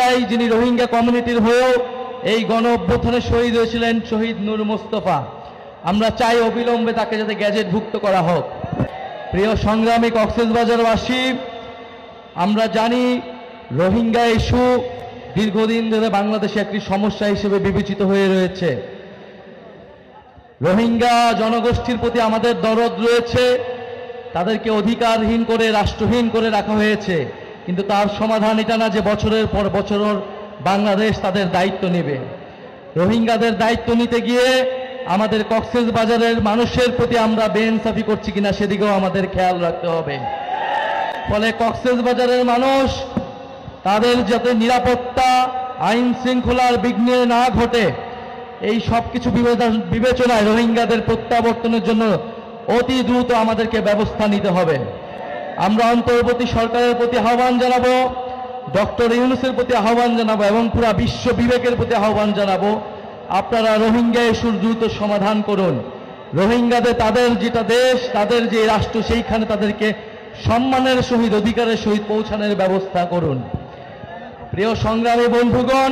চাই, যিনি রোহিঙ্গা কমিউনিটির হয়েও এই গণ অভ্যুত্থানে শহীদ হয়েছিলেন, শহীদ নূর মোস্তফা। আমরা চাই অবিলম্বে তাকে যাতে গ্যাজেটভুক্ত করা হোক। প্রিয় সংগ্রামী কক্সবাজারবাসী, আমরা জানি রোহিঙ্গা ইস্যু দীর্ঘদিন ধরে বাংলাদেশে একটি সমস্যা হিসেবে বিবেচিত হয়ে রয়েছে। রোহিঙ্গা জনগোষ্ঠীর প্রতি আমাদের দরদ রয়েছে, তাদেরকে অধিকারহীন করে রাষ্ট্রহীন করে রাখা হয়েছে, কিন্তু তার সমাধান এটা না যে বছরের পর বছর বাংলাদেশ তাদের দায়িত্ব নেবে। রোহিঙ্গাদের দায়িত্ব নিতে গিয়ে আমাদের কক্সবাজারের মানুষের প্রতি আমরা বেইনসাফি করছি কিনা সেদিকেও আমাদের খেয়াল রাখতে হবে। ফলে কক্সবাজারের মানুষ তাদের যাতে নিরাপত্তা, আইন শৃঙ্খলার বিঘ্ন না ঘটে, এই সব কিছু বিবেচনায় রোহিঙ্গাদের প্রত্যাবর্তনের জন্য অতি দ্রুত আমাদেরকে ব্যবস্থা নিতে হবে। আমরা অন্তর্বর্তী সরকারের প্রতি আহ্বান জানাবো, ডক্টর ইউনূসের প্রতি আহ্বান জানাবো এবং পুরা বিশ্ব বিবেকের প্রতি আহ্বান জানাবো, আপনারা রোহিঙ্গা ইস্যুর দ্রুত সমাধান করুন। রোহিঙ্গাদের তাদের যেটা দেশ, তাদের যে রাষ্ট্র, সেইখানে তাদেরকে সম্মানের সহিত, অধিকারের সহিত পৌঁছানোর ব্যবস্থা করুন। প্রিয় সংগ্রামী বন্ধুগণ,